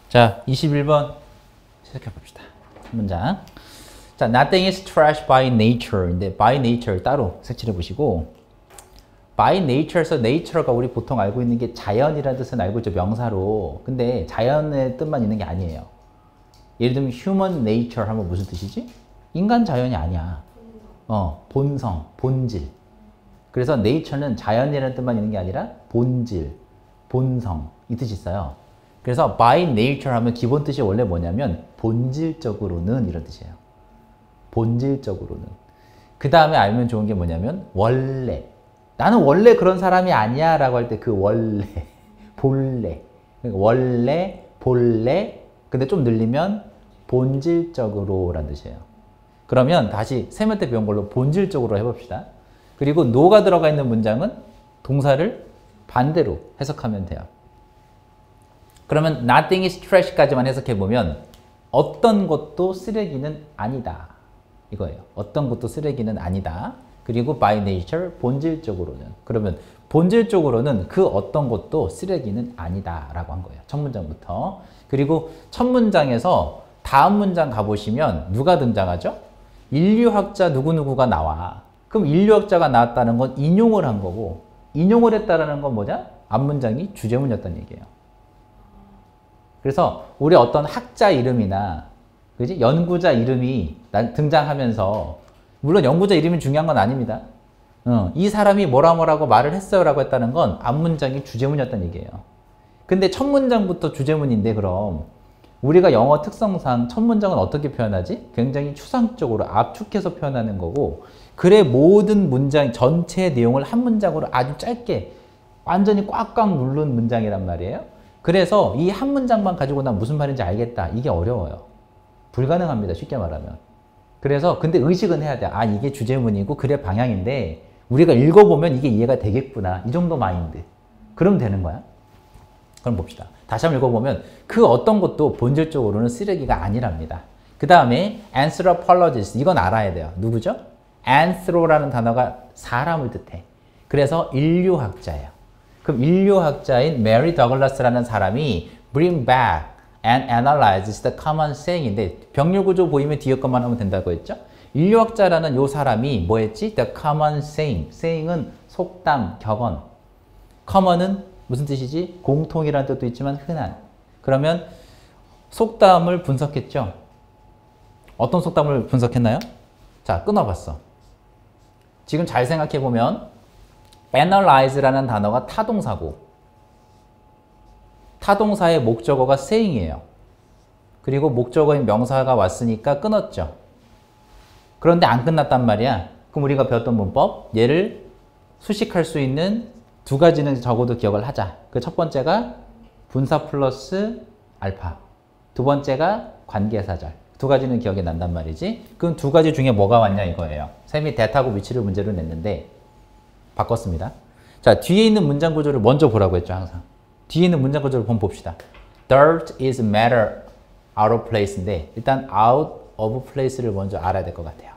자, 21번 시작해 봅시다. 문장. 자, nothing is trash by nature. 근데 by nature 따로 색칠해 보시고, by nature에서 nature가 우리 보통 알고 있는 게 자연이라는 뜻은 알고 있죠, 명사로. 근데 자연의 뜻만 있는 게 아니에요. 예를 들면 human nature 하면 무슨 뜻이지? 인간 자연이 아니야. 본성, 본질. 그래서 nature는 자연이라는 뜻만 있는 게 아니라 본질, 본성 이 뜻이 있어요. 그래서 by nature 하면 기본 뜻이 원래 뭐냐면 본질적으로는 이런 뜻이에요. 본질적으로는. 그 다음에 알면 좋은 게 뭐냐면 원래. 나는 원래 그런 사람이 아니야 라고 할 때 그 원래, 본래. 그러니까 원래, 본래. 근데 좀 늘리면 본질적으로 라는 뜻이에요. 그러면 다시 세면 때 배운 걸로 본질적으로 해봅시다. 그리고 no가 들어가 있는 문장은 동사를 반대로 해석하면 돼요. 그러면 nothing is trash까지만 해석해보면 어떤 것도 쓰레기는 아니다. 이거예요. 어떤 것도 쓰레기는 아니다. 그리고 by nature, 본질적으로는. 그러면 본질적으로는 그 어떤 것도 쓰레기는 아니다 라고 한 거예요. 첫 문장부터. 그리고 첫 문장에서 다음 문장 가보시면 누가 등장하죠? 인류학자 누구누구가 나와. 그럼 인류학자가 나왔다는 건 인용을 한 거고, 인용을 했다는 건 뭐냐? 앞문장이 주제문이었다는 얘기예요. 그래서 우리 어떤 학자 이름이나 그지? 연구자 이름이 등장하면서, 물론 연구자 이름이 중요한 건 아닙니다. 이 사람이 뭐라고 말을 했어요 라고 했다는 건 앞문장이 주제문이었다는 얘기예요. 근데 첫 문장부터 주제문인데, 그럼 우리가 영어 특성상 첫 문장은 어떻게 표현하지? 굉장히 추상적으로 압축해서 표현하는 거고, 글의 모든 문장 전체의 내용을 한 문장으로 아주 짧게 완전히 꽉꽉 누른 문장이란 말이에요. 그래서 이 한 문장만 가지고 난 무슨 말인지 알겠다. 이게 어려워요. 불가능합니다. 쉽게 말하면. 그래서 근데 의식은 해야 돼요. 아, 이게 주제문이고 글의 방향인데 우리가 읽어보면 이게 이해가 되겠구나. 이 정도 마인드. 그럼 되는 거야. 그럼 봅시다. 다시 한번 읽어보면 그 어떤 것도 본질적으로는 쓰레기가 아니랍니다. 그 다음에 anthropologist. 이건 알아야 돼요. 누구죠? anthro라는 단어가 사람을 뜻해. 그래서 인류학자예요. 그럼 인류학자인 Mary Douglas라는 사람이 bring back and analyze the common saying인데, 병렬구조 보이면 뒤에 것만 하면 된다고 했죠? 인류학자라는 요 사람이 뭐 했지? The common saying. saying은 속담, 격언. common은 무슨 뜻이지? 공통이라는 뜻도 있지만 흔한. 그러면 속담을 분석했죠? 어떤 속담을 분석했나요? 자, 끊어봤어. 지금 잘 생각해보면 analyze라는 단어가 타동사고, 타동사의 목적어가 saying이에요. 그리고 목적어인 명사가 왔으니까 끊었죠. 그런데 안 끝났단 말이야. 그럼 우리가 배웠던 문법, 얘를 수식할 수 있는 두 가지는 적어도 기억을 하자. 그 첫 번째가 분사 플러스 알파, 두 번째가 관계사절. 두 가지는 기억이 난단 말이지. 그럼 두 가지 중에 뭐가 왔냐 이거예요. 쌤이 대타고 위치를 문제로 냈는데 바꿨습니다. 자, 뒤에 있는 문장 구조를 먼저 보라고 했죠, 항상. 뒤에 있는 문장 구조를 한번 봅시다. Dirt is matter out of place인데, 일단 out of place를 먼저 알아야 될 것 같아요.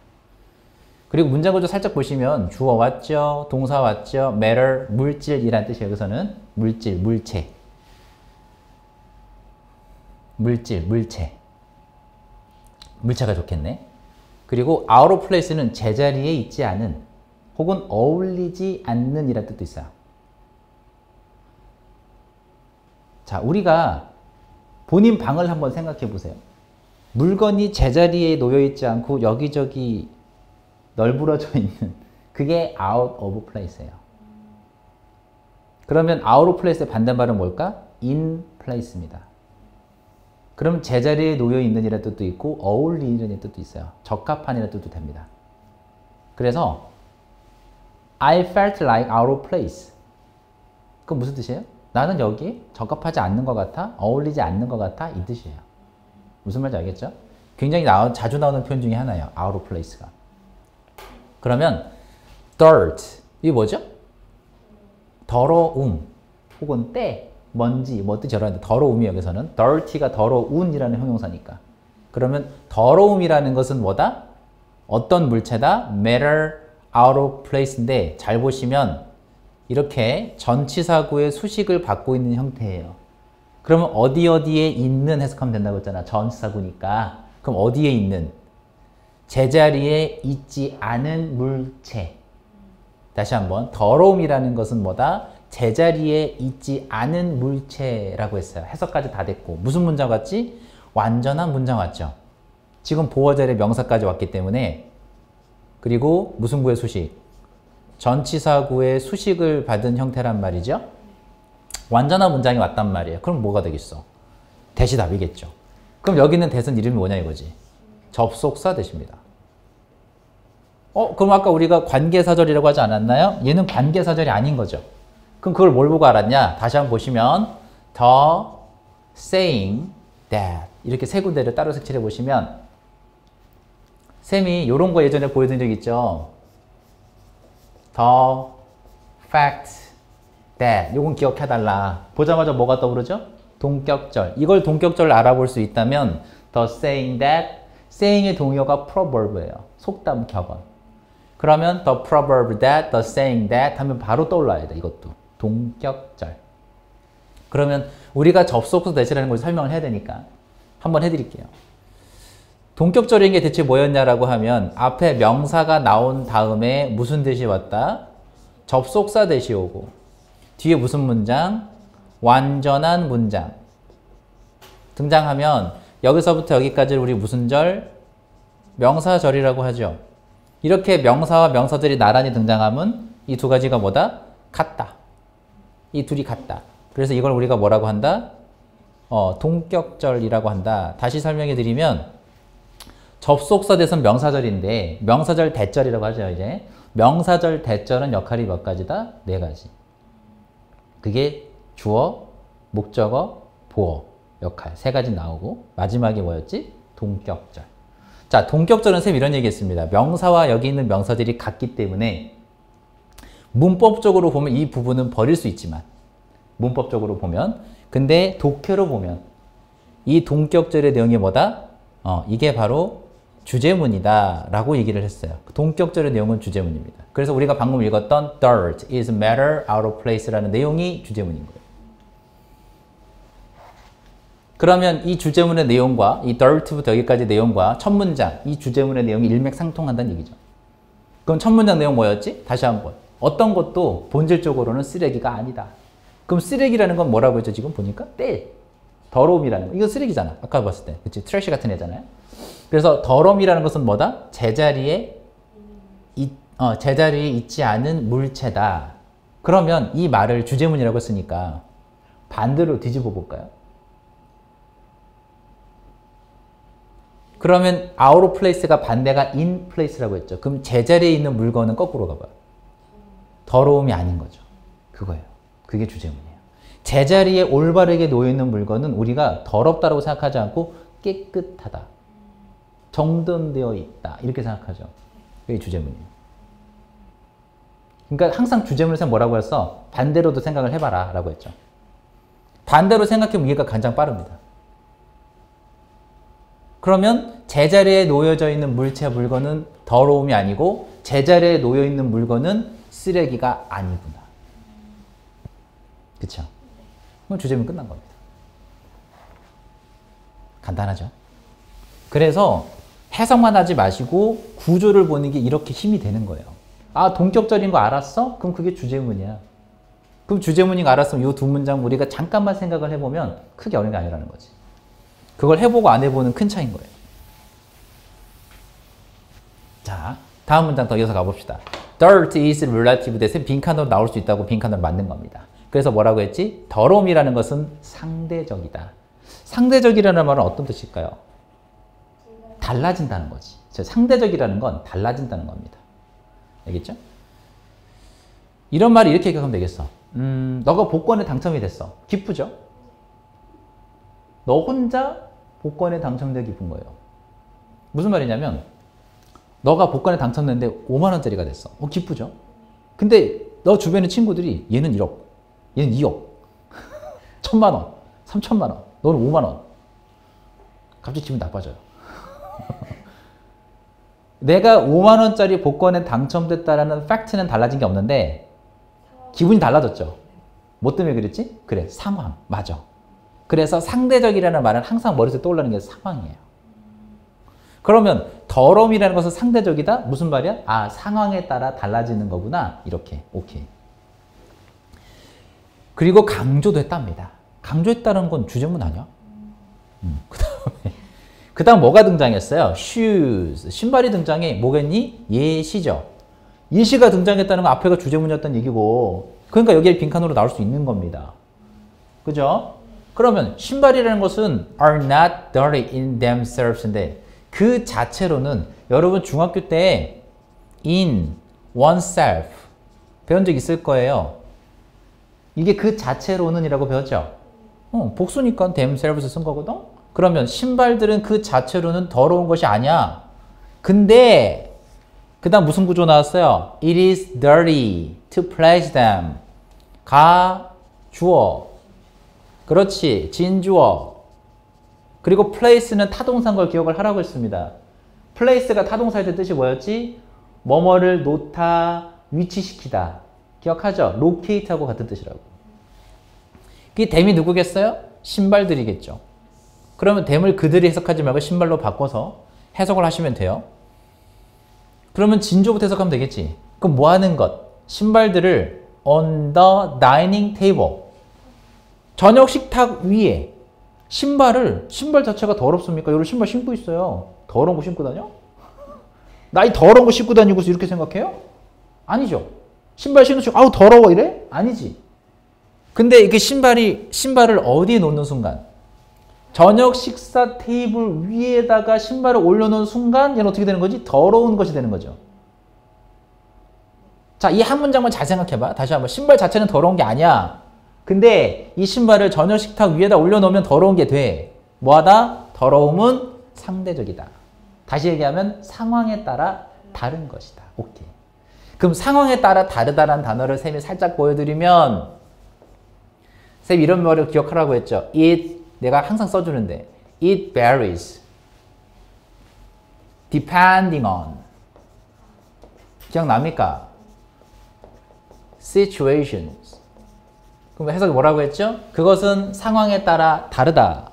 그리고 문장 구조 살짝 보시면 주어 왔죠, 동사 왔죠, matter, 물질이란 뜻이에요. 여기서는 물질, 물체. 물질, 물체. 물체가 좋겠네. 그리고 out of place는 제자리에 있지 않은, 혹은 어울리지 않는 이란 뜻도 있어요. 자, 우리가 본인 방을 한번 생각해 보세요. 물건이 제자리에 놓여 있지 않고 여기저기 널브러져 있는, 그게 out of place예요. 그러면 out of place의 반대말은 뭘까? in place입니다. 그럼 제자리에 놓여 있는 이라는 뜻도 있고 어울리는 뜻도 있어요. 적합한 이라는 뜻도 됩니다. 그래서 I felt like out of place. 그건 무슨 뜻이에요? 나는 여기에 적합하지 않는 것 같아, 어울리지 않는 것 같아, 이 뜻이에요. 무슨 말인지 알겠죠? 굉장히 자주 나오는 표현 중에 하나예요. out of place가. 그러면 dirt, 이게 뭐죠? 더러움, 혹은 때, 먼지, 뭐 뜻이 여러 가지. 더러움이 여기서는 dirty가 더러운이라는 형용사니까. 그러면 더러움이라는 것은 뭐다? 어떤 물체다? matter out of place인데, 잘 보시면 이렇게 전치사구의 수식을 받고 있는 형태예요. 그러면 어디 어디에 있는 해석하면 된다고 했잖아. 전치사구니까. 그럼 어디에 있는? 제자리에 있지 않은 물체. 다시 한번 더러움이라는 것은 뭐다? 제자리에 있지 않은 물체라고 했어요. 해석까지 다 됐고 무슨 문장 왔지? 완전한 문장 왔죠. 지금 보어절의 명사까지 왔기 때문에 그리고 무슨 구의 수식? 전치사구의 수식을 받은 형태란 말이죠. 완전한 문장이 왔단 말이에요. 그럼 뭐가 되겠어? 대시 답이겠죠. 그럼 여기 있는 대선 이름이 뭐냐 이거지? 접속사 대시입니다. 그럼 아까 우리가 관계사절이라고 하지 않았나요? 얘는 관계사절이 아닌 거죠. 그럼 그걸 뭘 보고 알았냐? 다시 한번 보시면 the saying that 이렇게 세 군데를 따로 색칠해 보시면 쌤이 이런 거 예전에 보여드린 적 있죠? the fact that 요건 기억해달라. 보자마자 뭐가 떠오르죠? 동격절. 이걸 동격절로 알아볼 수 있다면 the saying that saying의 동의어가 proverb예요. 속담 격언. 그러면 the proverb that, the saying that 하면 바로 떠올라야 돼. 이것도. 동격절. 그러면 우리가 접속사 대시라는 걸 설명을 해야 되니까 한번 해드릴게요. 동격절인 게 대체 뭐였냐라고 하면 앞에 명사가 나온 다음에 무슨 대시 왔다? 접속사 대시 오고 뒤에 무슨 문장? 완전한 문장 등장하면 여기서부터 여기까지를 우리 무슨 절? 명사절이라고 하죠. 이렇게 명사와 명사들이 나란히 등장하면 이 두 가지가 뭐다? 같다. 이 둘이 같다. 그래서 이걸 우리가 뭐라고 한다? 동격절이라고 한다. 다시 설명해 드리면 접속사 대선 명사절인데 명사절 대절이라고 하죠. 이제 명사절 대절은 역할이 몇 가지다? 네 가지. 그게 주어, 목적어, 보어 역할 세 가지 나오고 마지막에 뭐였지? 동격절. 자, 동격절은 쌤 이런 얘기했습니다. 명사와 여기 있는 명사들이 같기 때문에 문법적으로 보면 이 부분은 버릴 수 있지만 문법적으로 보면 근데 독해로 보면 이 동격절의 내용이 뭐다? 이게 바로 주제문이다 라고 얘기를 했어요. 동격절의 내용은 주제문입니다. 그래서 우리가 방금 읽었던 dirt is matter out of place라는 내용이 주제문인 거예요. 그러면 이 주제문의 내용과 이 dirt부터 여기까지 내용과 첫 문장 이 주제문의 내용이 일맥상통한다는 얘기죠. 그럼 첫 문장 내용 뭐였지? 다시 한번. 어떤 것도 본질적으로는 쓰레기가 아니다. 그럼 쓰레기라는 건 뭐라고 했죠? 지금 보니까 때 더러움이라는 거. 이거 쓰레기잖아. 아까 봤을 때. 그치? 트래쉬 같은 애잖아요. 그래서 더러움이라는 것은 뭐다? 제자리에 있지 않은 물체다. 그러면 이 말을 주제문이라고 했으니까 반대로 뒤집어 볼까요? 그러면 out of place가 반대가 in place라고 했죠. 그럼 제자리에 있는 물건은 거꾸로 가봐요. 더러움이 아닌 거죠. 그거예요. 그게 주제문이에요. 제자리에 올바르게 놓여있는 물건은 우리가 더럽다고 생각하지 않고 깨끗하다. 정돈되어 있다. 이렇게 생각하죠. 그게 주제문이에요. 그러니까 항상 주제문을 뭐라고 했어? 반대로도 생각을 해봐라 라고 했죠. 반대로 생각해보면 이해가 가장 빠릅니다. 그러면 제자리에 놓여져 있는 물체 물건은 더러움이 아니고 제자리에 놓여 있는 물건은 쓰레기가 아니구나. 그쵸? 그럼 주제문 끝난 겁니다. 간단하죠? 그래서 해석만 하지 마시고 구조를 보는 게 이렇게 힘이 되는 거예요. 아, 동격절인 거 알았어? 그럼 그게 주제문이야. 그럼 주제문인 거 알았으면 이 두 문장 우리가 잠깐만 생각을 해보면 크게 어려운 게 아니라는 거지. 그걸 해보고 안 해보는 큰 차이인 거예요. 자, 다음 문장 더 이어서 가봅시다. Dirt is relative 대신 빈칸으로 나올 수 있다고 빈칸으로 만든 겁니다. 그래서 뭐라고 했지? 더러움이라는 것은 상대적이다. 상대적이라는 말은 어떤 뜻일까요? 달라진다는 거지. 상대적이라는 건 달라진다는 겁니다. 알겠죠? 이런 말이 이렇게 얘기하면 되겠어. 너가 복권에 당첨이 됐어. 기쁘죠? 너 혼자 복권에 당첨되어 기쁜 거예요. 무슨 말이냐면 너가 복권에 당첨됐는데 5만 원짜리가 됐어. 기쁘죠? 근데 너 주변의 친구들이 얘는 1억, 얘는 2억, 1,000만 원, 3,000만 원, 너는 5만 원. 갑자기 기분 나빠져요. 내가 5만 원짜리 복권에 당첨됐다라는 팩트는 달라진 게 없는데 기분이 달라졌죠. 뭐 때문에 그랬지? 그래, 상황. 맞아. 그래서 상대적이라는 말은 항상 머릿속에 떠올르는 게 상황이에요. 그러면 더러움이라는 것은 상대적이다? 무슨 말이야? 아, 상황에 따라 달라지는 거구나. 이렇게. 오케이. 그리고 강조도 했답니다. 강조했다는 건 주제문 아니야? 그 다음 뭐가 등장했어요? shoes. 신발이 등장해. 뭐겠니? 예시죠. 예시가 등장했다는 건 앞에가 주제문이었다는 얘기고, 그러니까 여기에 빈칸으로 나올 수 있는 겁니다. 그죠? 그러면 신발이라는 것은 are not dirty in themselves인데 그 자체로는 여러분 중학교 때 in oneself 배운 적 있을 거예요. 이게 그 자체로는 이라고 배웠죠? 복수니까 themselves 쓴 거거든? 그러면 신발들은 그 자체로는 더러운 것이 아니야. 근데 그 다음 무슨 구조 나왔어요? It is dirty to place them. 가, 주어. 그렇지. 진주어. 그리고 place는 타동사인 걸 기억을 하라고 했습니다. place가 타동사일 때 뜻이 뭐였지? 뭐뭐를 놓다, 위치시키다. 기억하죠? locate하고 같은 뜻이라고. 이 them이 누구겠어요? 신발들이겠죠. 그러면 them을 그들이 해석하지 말고 신발로 바꿔서 해석을 하시면 돼요. 그러면 진주부터 해석하면 되겠지. 그럼 뭐 하는 것? 신발들을 on the dining table. 저녁 식탁 위에. 신발 자체가 더럽습니까? 여러분 신발 신고 있어요. 더러운 거 신고 다녀? 나 이 더러운 거 신고 다니고서 이렇게 생각해요? 아니죠. 신발 신으시고 아우 더러워 이래? 아니지. 근데 그 신발을 어디에 놓는 순간? 저녁 식사 테이블 위에다가 신발을 올려놓은 순간 얘는 어떻게 되는 거지? 더러운 것이 되는 거죠. 자, 이 한 문장만 잘 생각해봐. 다시 한번. 신발 자체는 더러운 게 아니야. 근데 이 신발을 저녁 식탁 위에다 올려놓으면 더러운 게 돼. 뭐하다? 더러움은 상대적이다. 다시 얘기하면 상황에 따라 다른 것이다. 오케이. 그럼 상황에 따라 다르다라는 단어를 쌤이 살짝 보여드리면 쌤 이런 말을 기억하라고 했죠. 내가 항상 써주는데 It varies depending on 기억납니까? situations. 그럼 해석이 뭐라고 했죠? 그것은 상황에 따라 다르다.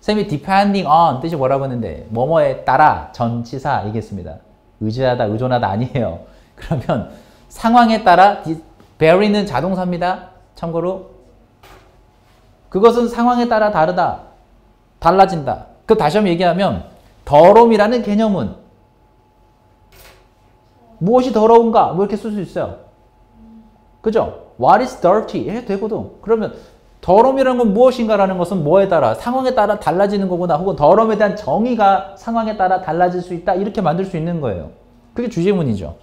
쌤이 depending on 뜻이 뭐라고 했는데 뭐뭐에 따라 전치사 얘기했습니다. 의지하다, 의존하다 아니에요. 그러면 상황에 따라 vary는 자동사입니다. 참고로 그것은 상황에 따라 다르다. 달라진다. 그 다시 한번 얘기하면 더러움이라는 개념은 무엇이 더러운가? 뭐 이렇게 쓸 수 있어요. 그죠? What is dirty? 해도 되거든. 그러면 더러움이라는 건 무엇인가라는 것은 뭐에 따라 상황에 따라 달라지는 거구나. 혹은 더러움에 대한 정의가 상황에 따라 달라질 수 있다. 이렇게 만들 수 있는 거예요. 그게 주제문이죠.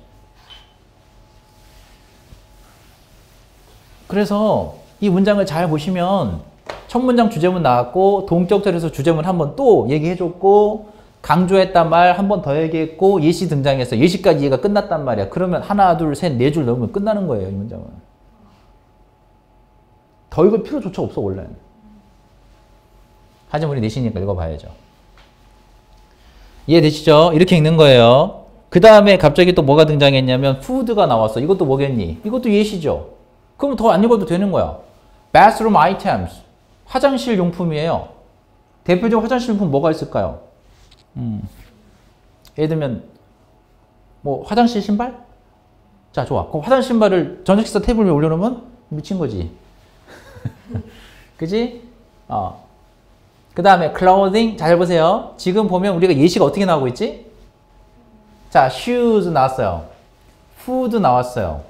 그래서 이 문장을 잘 보시면 첫 문장 주제문 나왔고 동격절에서 주제문 한 번 또 얘기해줬고 강조했단 말 한 번 더 얘기했고 예시 등장해서 예시까지 이해가 끝났단 말이야. 그러면 하나 둘 셋 네 줄 넣으면 끝나는 거예요. 이 문장은. 더 읽을 필요조차 없어 원래는. 하지만 우리 내시니까 읽어봐야죠. 이해되시죠? 이렇게 읽는 거예요. 그 다음에 갑자기 또 뭐가 등장했냐면 푸드가 나왔어. 이것도 뭐겠니? 이것도 예시죠. 그럼 더 안 읽어도 되는 거야. bathroom items. 화장실 용품이에요. 대표적인 화장실 용품 뭐가 있을까요? 예를 들면 뭐 화장실 신발? 자, 좋아. 그럼 화장실 신발을 저녁 식사 테이블 위에 올려놓으면 미친 거지. 그지? 그 다음에 clothing. 잘 보세요. 지금 보면 우리가 예시가 어떻게 나오고 있지? 자, shoes 나왔어요. food 나왔어요.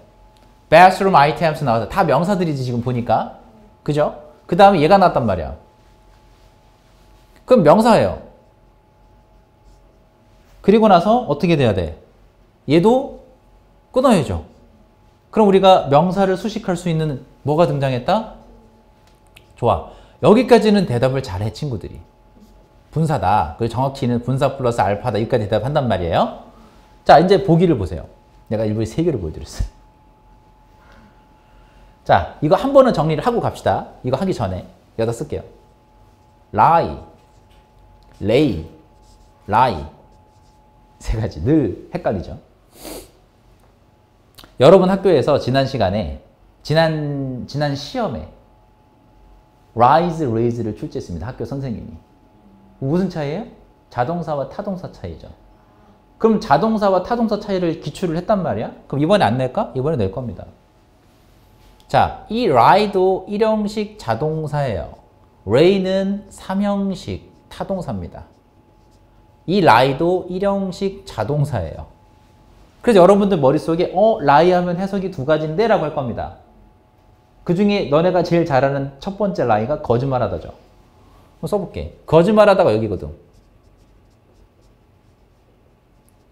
bathroom items 나왔어요. 다 명사들이지 지금 보니까. 그죠? 그 다음에 얘가 나왔단 말이야. 그럼 명사예요. 그리고 나서 어떻게 돼야 돼? 얘도 끊어야죠. 그럼 우리가 명사를 수식할 수 있는 뭐가 등장했다? 좋아. 여기까지는 대답을 잘해 친구들이. 분사다. 그리고 정확히는 분사 플러스 알파다. 여기까지 대답한단 말이에요. 자, 이제 보기를 보세요. 내가 일부러 3개를 보여드렸어요. 자, 이거 한 번은 정리를 하고 갑시다. 이거 하기 전에 여기다 쓸게요. lie, lay, lie. 3가지. 늘 헷갈리죠. 여러분 학교에서 지난 시간에 지난 시험에 rise, raise를 출제했습니다. 학교 선생님이. 무슨 차이예요? 자동사와 타동사 차이죠. 그럼 자동사와 타동사 차이를 기출을 했단 말이야? 그럼 이번에 안 낼까? 이번에 낼 겁니다. 자, 이 lie도 일형식 자동사예요. rei는 삼형식 타동사입니다. 이 lie도 일형식 자동사예요. 그래서 여러분들 머릿속에 lie 하면 해석이 두 가지인데 라고 할 겁니다. 그 중에 너네가 제일 잘하는 첫 번째 lie가 거짓말하다죠. 한번 써볼게. 거짓말하다가 여기거든.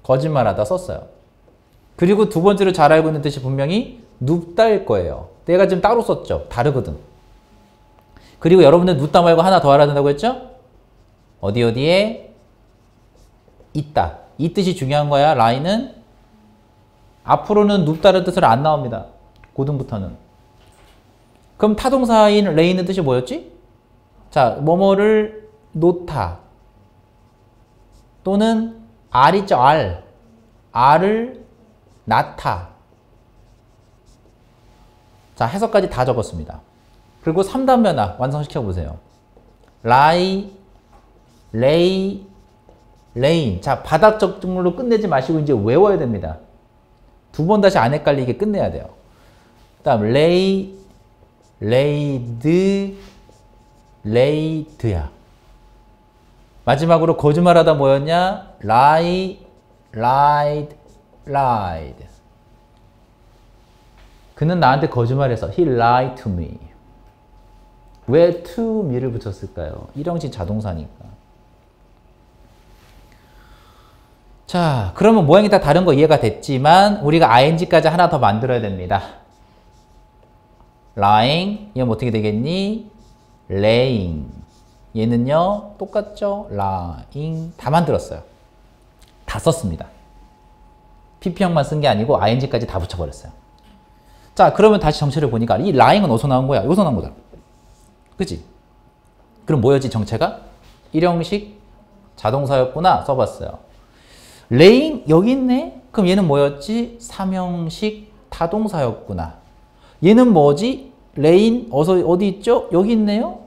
거짓말하다 썼어요. 그리고 두 번째로 잘 알고 있는 뜻이 분명히 눕다일 거예요. 내가 지금 따로 썼죠. 다르거든. 그리고 여러분들 눕다 말고 하나 더 알아야 된다고 했죠? 어디에 있다. 이 뜻이 중요한 거야. lie는 앞으로는 눕다는 뜻으로 안 나옵니다. 고등부터는. 그럼 타동사인 lay는 뜻이 뭐였지? 자, 뭐뭐를 놓다. 또는 R 있죠, R. R을 낳다. 자, 해석까지 다 적었습니다. 그리고 3단 변화 완성시켜 보세요. lie, lay, laying. 자, 바닥 적중으로 끝내지 마시고 이제 외워야 됩니다. 두 번 다시 안 헷갈리게 끝내야 돼요. 그 다음 lay, laid, laid야. 마지막으로 거짓말하다 뭐였냐? lie, lied, lied. 그는 나한테 거짓말했어. He lied to me. 왜 to me를 붙였을까요? 일형식 자동사니까. 자, 그러면 모양이 다 다른 거 이해가 됐지만 우리가 ing까지 하나 더 만들어야 됩니다. lying, 얘는 어떻게 되겠니? laying. 얘는요, 똑같죠? lying. 다 만들었어요. 다 썼습니다. pp형만 쓴 게 아니고 ing까지 다 붙여버렸어요. 자, 그러면 다시 정체를 보니까 이 lying은 어디서 나온 거야? 여기서 나온 거다. 그치? 그럼 뭐였지, 정체가? 일형식 자동사였구나 써봤어요. laying 여기 있네? 그럼 얘는 뭐였지? 삼형식 타동사였구나. 얘는 뭐지? laying 어디 있죠? 여기 있네요?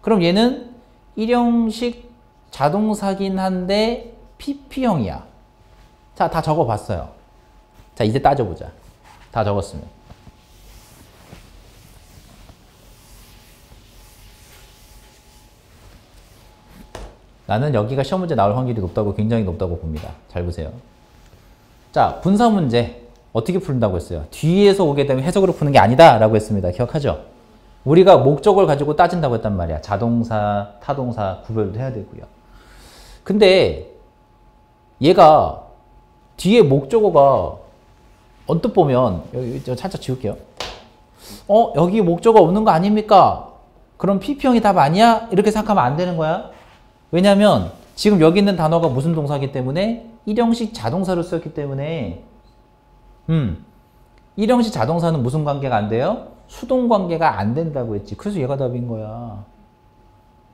그럼 얘는 일형식 자동사긴 한데 pp형이야. 자, 다 적어봤어요. 자, 이제 따져보자. 다 적었으면. 나는 여기가 시험 문제 나올 확률이 높다고, 굉장히 높다고 봅니다. 잘 보세요. 자, 분사 문제 어떻게 푼다고 했어요? 뒤에서 오게 되면 해석으로 푸는 게 아니다 라고 했습니다. 기억하죠? 우리가 목적을 가지고 따진다고 했단 말이야. 자동사, 타동사 구별도 해야 되고요. 근데 얘가 뒤에 목적어가 언뜻 보면 여기 저 살짝 지울게요. 여기 목적어 없는 거 아닙니까? 그럼 pp형이 답 아니야? 이렇게 생각하면 안 되는 거야. 왜냐면 지금 여기 있는 단어가 무슨 동사이기 때문에 일형식 자동사로 쓰였기 때문에 일형식 자동사는 무슨 관계가 안 돼요? 수동 관계가 안 된다고 했지. 그래서 얘가 답인 거야.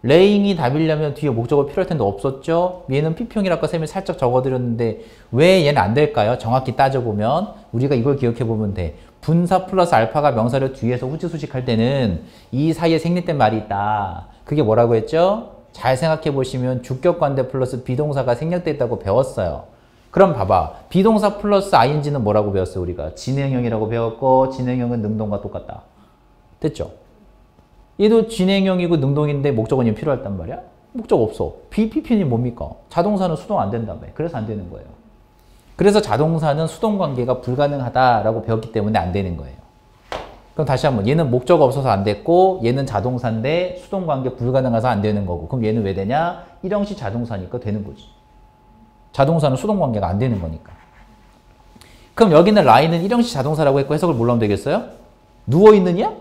laying이 답이려면 뒤에 목적어 필요할 텐데 없었죠? 얘는 pp형이라고 쌤이 살짝 적어드렸는데 왜 얘는 안 될까요? 정확히 따져보면 우리가 이걸 기억해보면 돼. 분사 플러스 알파가 명사를 뒤에서 후지수식할 때는 이 사이에 생략된 말이 있다. 그게 뭐라고 했죠? 잘 생각해보시면 주격관대 플러스 비동사가 생략됐다고 배웠어요. 그럼 봐봐. 비동사 플러스 ing는 뭐라고 배웠어요? 우리가 진행형이라고 배웠고 진행형은 능동과 똑같다. 됐죠? 얘도 진행형이고 능동인데 목적어는 필요했단 말이야? 목적 없어. BPP는 뭡니까? 자동사는 수동 안 된다며. 그래서 안 되는 거예요. 그래서 자동사는 수동 관계가 불가능하다라고 배웠기 때문에 안 되는 거예요. 그럼 다시 한번 얘는 목적어 없어서 안 됐고 얘는 자동사인데 수동 관계 불가능해서 안 되는 거고 그럼 얘는 왜 되냐? 일형식 자동사니까 되는 거지. 자동사는 수동 관계가 안 되는 거니까. 그럼 여기는 lie는 일형식 자동사라고 했고 해석을 뭘로 하면 되겠어요? 누워있느냐?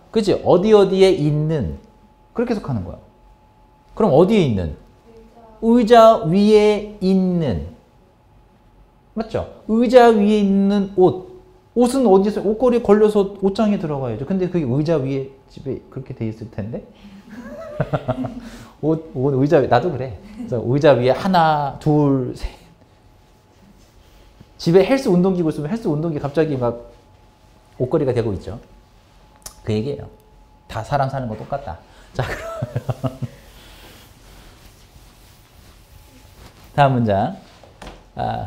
그치? 어디에 있는 그렇게 해석하는 거야. 그럼 어디에 있는? 의자 위에 있는 맞죠? 의자 위에 있는 옷 옷은 어디서 옷걸이에 걸려서 옷장에 들어가야죠. 근데 그게 의자 위에 집에 그렇게 돼 있을 텐데 옷 의자 위에 나도 그래. 그래서 의자 위에 하나 둘 셋 집에 헬스 운동기구 있으면 헬스 운동기 갑자기 막 옷걸이가 되고 있죠. 그 얘기예요. 다 사람 사는 거 똑같다. 자, 그럼 다음 문장.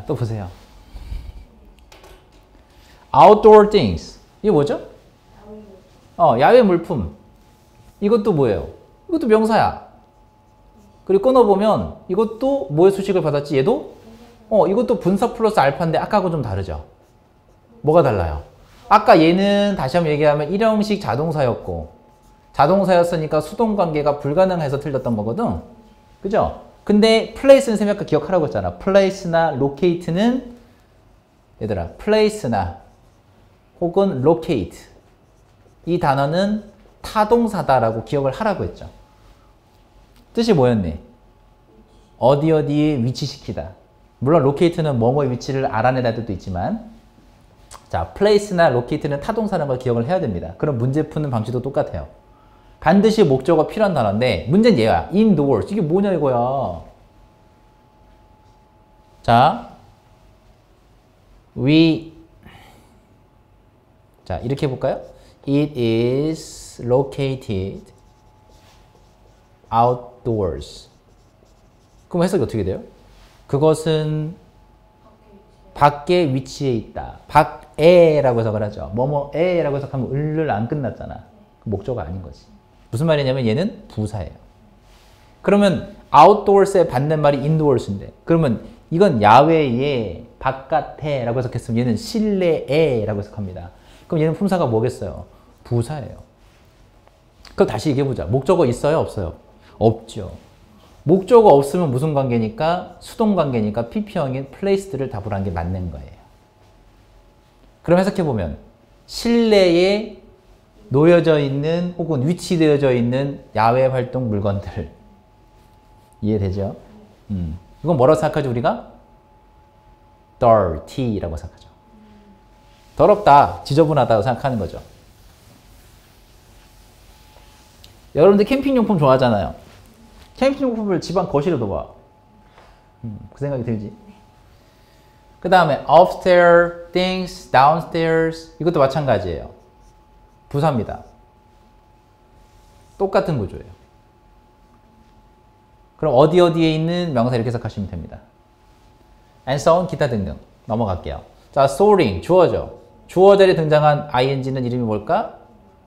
또 보세요. Outdoor things. 이게 뭐죠? 야외 물품. 이것도 뭐예요? 이것도 명사야. 그리고 끊어보면 이것도 뭐의 수식을 받았지? 얘도? 이것도 분사 플러스 알파인데 아까하고 좀 다르죠? 뭐가 달라요? 아까 얘는 다시 한번 얘기하면 일형식 자동사였고 자동사였으니까 수동관계가 불가능해서 틀렸던 거거든. 그죠? 근데 place는 쌤이 아까 기억하라고 했잖아. place나 locate는 얘들아 place나 혹은 locate 이 단어는 타동사다라고 기억을 하라고 했죠. 뜻이 뭐였니? 어디에 위치시키다. 물론 locate는 뭐뭐의 위치를 알아내다 뜻도 있지만 자, place나 locate는 타동사라는 걸 기억을 해야 됩니다. 그럼 문제 푸는 방식도 똑같아요. 반드시 목적어가 필요한 단어인데 문제는 얘야. indoors. 이게 뭐냐 이거야. 자, 자, 이렇게 해볼까요? It is located outdoors. 그럼 해석이 어떻게 돼요? 그것은 밖에 위치해 있다. 밖에라고 해석을 하죠. 뭐뭐에라고 해석하면 을을 안 끝났잖아. 목적어가 아닌 거지. 무슨 말이냐면 얘는 부사예요. 그러면 outdoors의 반대말이 indoors인데 그러면 이건 야외에 바깥에라고 해석했으면 얘는 실내에라고 해석합니다. 그럼 얘는 품사가 뭐겠어요? 부사예요. 그럼 다시 얘기해보자. 목적어 있어요? 없어요? 없죠. 목적어 없으면 무슨 관계니까? 수동관계니까 PP형인 place드를 답으로 한 게 맞는 거예요. 그럼 해석해보면 실내에 놓여져 있는 혹은 위치되어져 있는 야외 활동 물건들 이해되죠? 이건 뭐라고 생각하죠 우리가? dirty라고 생각하죠. 더럽다, 지저분하다고 생각하는 거죠. 여러분들 캠핑용품 좋아하잖아요. 캠핑용품을 집안 거실에 둬봐. 그 생각이 들지? 그 다음에 upstairs things, downstairs 이것도 마찬가지예요. 부사입니다. 똑같은 구조예요. 그럼 어디에 있는 명사 이렇게 해석하시면 됩니다. and so on 기타 등등 넘어갈게요. 자, soaring 주어죠. 주어 자리에 등장한 ing는 이름이 뭘까?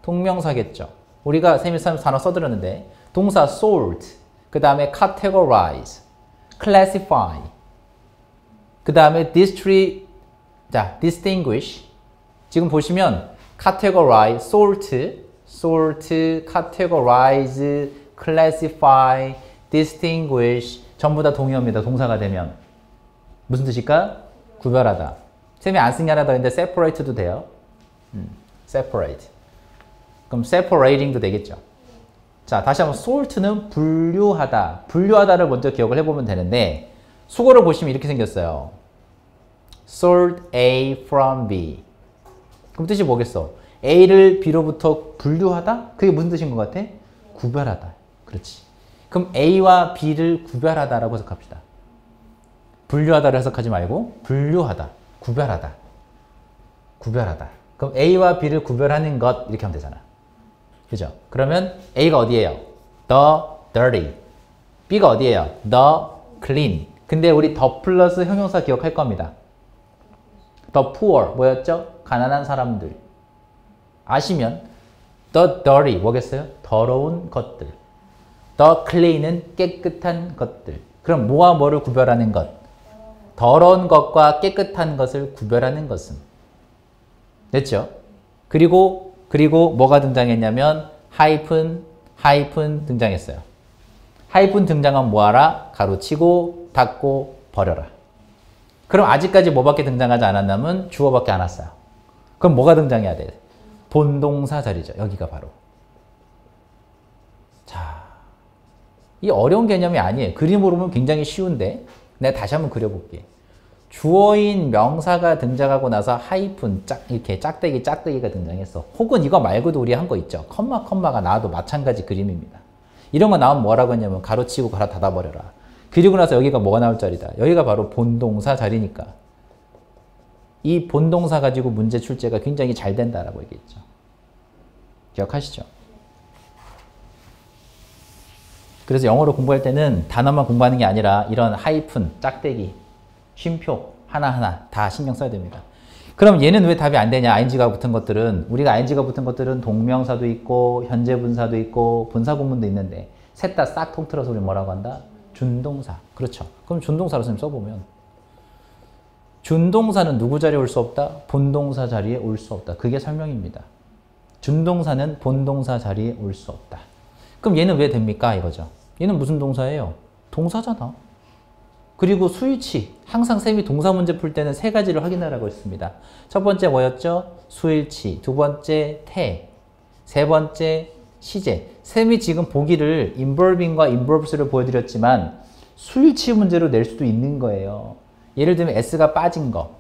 동명사겠죠. 우리가 세밀 단어 써드렸는데 동사 sort 그 다음에 categorize, classify 그 다음에 distinguish 지금 보시면 categorize, sort, categorize, classify, distinguish 전부 다 동의어입니다. 동사가 되면 무슨 뜻일까? 구별하다. 쌤이 안 쓴 게 하나 더 있는데 separate도 돼요. separate. 그럼 separating도 되겠죠. 자, 다시 한번 sort는 분류하다. 분류하다를 먼저 기억을 해보면 되는데 수거를 보시면 이렇게 생겼어요. sort A from B. 그럼 뜻이 뭐겠어? A를 B로부터 분류하다? 그게 무슨 뜻인 것 같아? 구별하다. 그렇지. 그럼 A와 B를 구별하다라고 해석합시다. 분류하다를 해석하지 말고 분류하다, 구별하다, 구별하다. 그럼 A와 B를 구별하는 것 이렇게 하면 되잖아. 그죠? 그러면 A가 어디예요? The dirty. B가 어디예요? The clean. 근데 우리 the 플러스 형용사 기억할 겁니다. The poor 뭐였죠? 가난한 사람들. 아시면 the dirty 뭐겠어요? 더러운 것들. The clean은 깨끗한 것들. 그럼 뭐와 뭐를 구별하는 것? 더러운 것과 깨끗한 것을 구별하는 것은. 됐죠? 그리고 뭐가 등장했냐면 하이픈 등장했어요. 하이픈 등장하면 뭐하라? 가로치고 닫고 버려라. 그럼 아직까지 뭐밖에 등장하지 않았냐면 주어밖에 안 왔어요. 그럼 뭐가 등장해야 돼? 본동사 자리죠. 여기가 바로. 자, 이 어려운 개념이 아니에요. 그림으로 보면 굉장히 쉬운데 내가 다시 한번 그려볼게. 주어인 명사가 등장하고 나서 하이픈 이렇게 짝대기가 등장했어. 혹은 이거 말고도 우리 한 거 있죠. 컴마가 나와도 마찬가지 그림입니다. 이런 거 나오면 뭐라고 했냐면 가로치고 갈아 닫아버려라. 그리고 나서 여기가 뭐가 나올 자리다. 여기가 바로 본동사 자리니까 이 본동사 가지고 문제 출제가 굉장히 잘 된다라고 얘기했죠. 기억하시죠? 그래서 영어로 공부할 때는 단어만 공부하는 게 아니라 이런 하이픈, 짝대기, 쉼표 하나하나 다 신경 써야 됩니다. 그럼 얘는 왜 답이 안 되냐? ing가 붙은 것들은 우리가 ing가 붙은 것들은 동명사도 있고 현재 분사도 있고 분사 구문도 있는데 셋 다 싹 통틀어서 우리 뭐라고 한다? 준동사. 그렇죠. 그럼 준동사로 써보면 준동사는 누구 자리에 올 수 없다? 본동사 자리에 올 수 없다. 그게 설명입니다. 준동사는 본동사 자리에 올 수 없다. 그럼 얘는 왜 됩니까? 이거죠. 얘는 무슨 동사예요? 동사잖아. 그리고 수일치. 항상 쌤이 동사 문제 풀 때는 세 가지를 확인하라고 했습니다. 첫 번째 뭐였죠? 수일치. 두 번째 태. 세 번째 시제. 쌤이 지금 보기를 involving과 involves를 보여드렸지만 수일치 문제로 낼 수도 있는 거예요. 예를 들면 s가 빠진 거.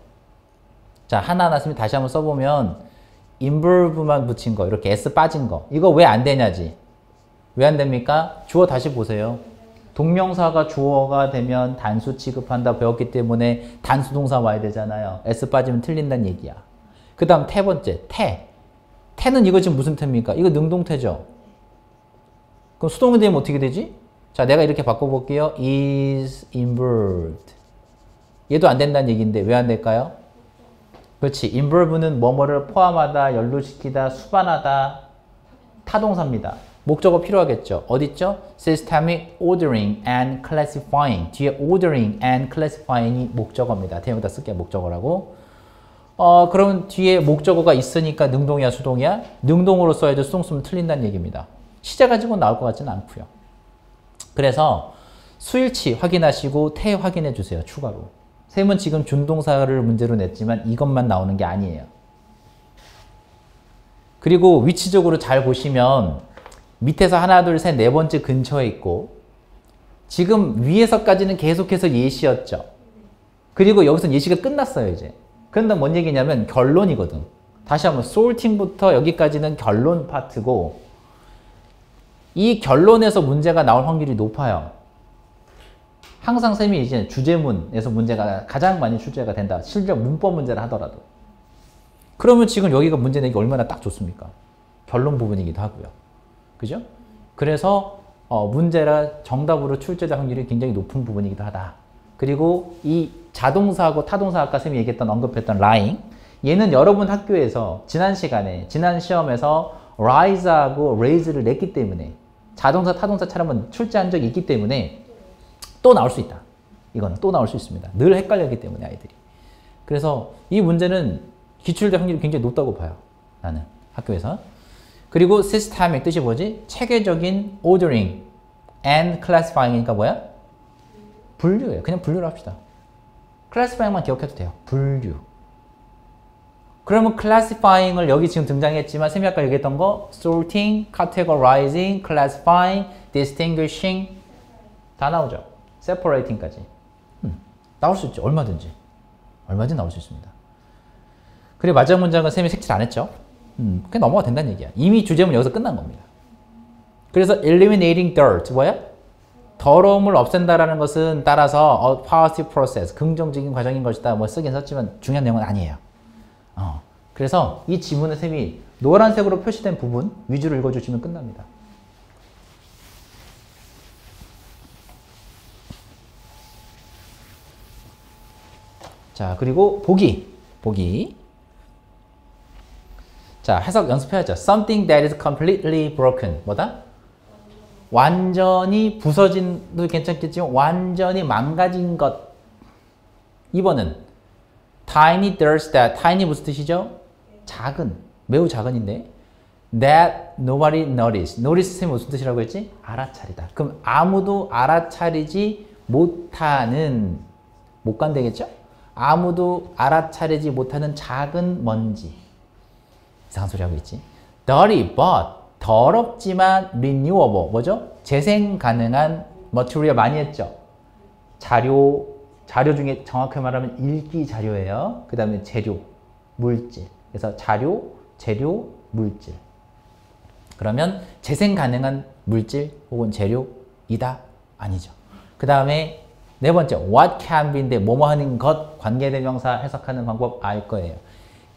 자, 하나하나 쌤이 다시 한번 써보면 involve만 붙인 거. 이렇게 s 빠진 거. 이거 왜 안 되냐지. 왜 안 됩니까? 주어 다시 보세요. 동명사가 주어가 되면 단수 취급한다 배웠기 때문에 단수 동사 와야 되잖아요. s 빠지면 틀린다는 얘기야. 그 다음 태 번째, 태. 태는 이거 지금 무슨 태입니까? 이거 능동태죠. 그럼 수동이 되면 어떻게 되지? 자, 내가 이렇게 바꿔볼게요. is involved. 얘도 안 된다는 얘기인데 왜 안 될까요? 그렇지. involve는 뭐뭐를 포함하다, 연루시키다, 수반하다, 타동사입니다. 목적어 필요하겠죠. 어딨죠? systemic ordering and classifying. 뒤에 ordering and classifying이 목적어입니다. 대명사 쓸게요. 목적어라고. 그럼 뒤에 목적어가 있으니까 능동이야, 수동이야? 능동으로 써야죠. 수동 쓰면 틀린다는 얘기입니다. 시제 가지고 나올 것 같지는 않고요. 그래서 수일치 확인하시고 태 확인해 주세요. 추가로. 쌤은 지금 준동사를 문제로 냈지만 이것만 나오는 게 아니에요. 그리고 위치적으로 잘 보시면 밑에서 하나, 둘, 셋, 네 번째 근처에 있고 지금 위에서까지는 계속해서 예시였죠. 그리고 여기서 예시가 끝났어요, 이제. 그런데 뭔 얘기냐면 결론이거든. 다시 한번 sorting부터 여기까지는 결론 파트고 이 결론에서 문제가 나올 확률이 높아요. 항상 쌤이 이제 주제문에서 문제가 가장 많이 출제가 된다. 실력 문법 문제를 하더라도. 그러면 지금 여기가 문제 내기 얼마나 딱 좋습니까? 결론 부분이기도 하고요. 그죠? 그래서 문제라 정답으로 출제될 확률이 굉장히 높은 부분이기도 하다. 그리고 이 자동사하고 타동사 아까 쌤이 얘기했던 언급했던 lying 얘는 여러분 학교에서 지난 시간에 지난 시험에서 rise하고 raise를 냈기 때문에 자동사 타동사처럼 한번 출제한 적이 있기 때문에 또 나올 수 있다. 이거는 또 나올 수 있습니다. 늘 헷갈렸기 때문에 아이들이. 그래서 이 문제는 기출될 확률이 굉장히 높다고 봐요. 나는 학교에서. 그리고 systemic 뜻이 뭐지? 체계적인 ordering and classifying이니까 뭐야? 분류예요. 그냥 분류를 합시다. classifying만 기억해도 돼요. 분류. 그러면 classifying을 여기 지금 등장했지만 쌤이 아까 얘기했던 거 sorting, categorizing, classifying, distinguishing 다 나오죠. separating까지. 나올 수 있죠. 얼마든지. 얼마든지 나올 수 있습니다. 그리고 마지막 문장은 쌤이 색칠 안 했죠. 그냥 넘어가 된다는 얘기야. 이미 주제문 여기서 끝난 겁니다. 그래서 eliminating dirt 뭐야? 더러움을 없앤다라는 것은 따라서 positive process, 긍정적인 과정인 것이다. 뭐 쓰긴 썼지만 중요한 내용은 아니에요. 그래서 이 지문의 쌤이 노란색으로 표시된 부분 위주로 읽어주시면 끝납니다. 자, 그리고 보기. 자, 해석 연습해야죠. Something that is completely broken. 뭐다? 완전히 부서진도 괜찮겠지만 완전히 망가진 것. 2번은 tiny dirt that. tiny 무슨 뜻이죠? 작은, 매우 작은인데 that nobody noticed. notice 무슨 뜻이라고 했지? 알아차리다. 그럼 아무도 알아차리지 못하는 못 간다겠죠? 아무도 알아차리지 못하는 작은 먼지. 이상한 소리 하고 있지. dirty but 더럽지만 renewable 뭐죠? 재생 가능한 material 많이 했죠. 자료 중에 정확히 말하면 읽기 자료예요. 그 다음에 재료, 물질. 그래서 자료, 재료, 물질. 그러면 재생 가능한 물질 혹은 재료이다? 아니죠. 그 다음에 네 번째, what can be인데 뭐뭐 하는 것 관계대명사 해석하는 방법 알 거예요.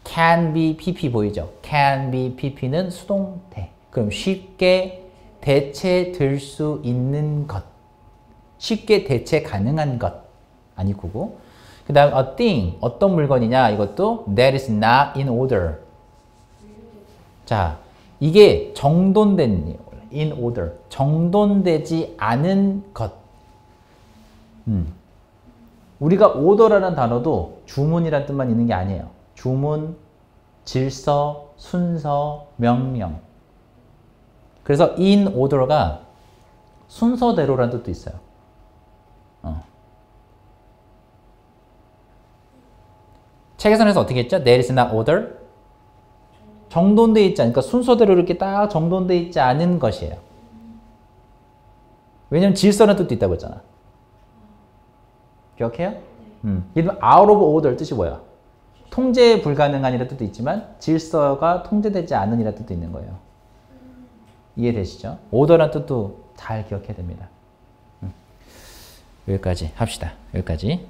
can be pp 보이죠? can be pp는 수동태. 그럼 쉽게 대체될 수 있는 것. 쉽게 대체 가능한 것. 아니고. 그 다음 a thing. 어떤 물건이냐. 이것도 that is not in order. 자, 이게 정돈된 in order. 정돈되지 않은 것. 우리가 order라는 단어도 주문이라는 뜻만 있는 게 아니에요. 주문, 질서, 순서, 명령. 그래서 in order가 순서대로라는 뜻도 있어요. 책에서는 어떻게 했죠? There is not order. 정돈되어 있지 않으니까 순서대로 이렇게 딱 정돈되어 있지 않은 것이에요. 왜냐면 질서라는 뜻도 있다고 했잖아. 기억해요? 예를 들면 out of order 뜻이 뭐야? 통제 불가능한이라는 뜻도 있지만 질서가 통제되지 않은이라는 뜻도 있는 거예요. 이해되시죠? order라는 뜻도 잘 기억해야 됩니다. 여기까지 합시다. 여기까지.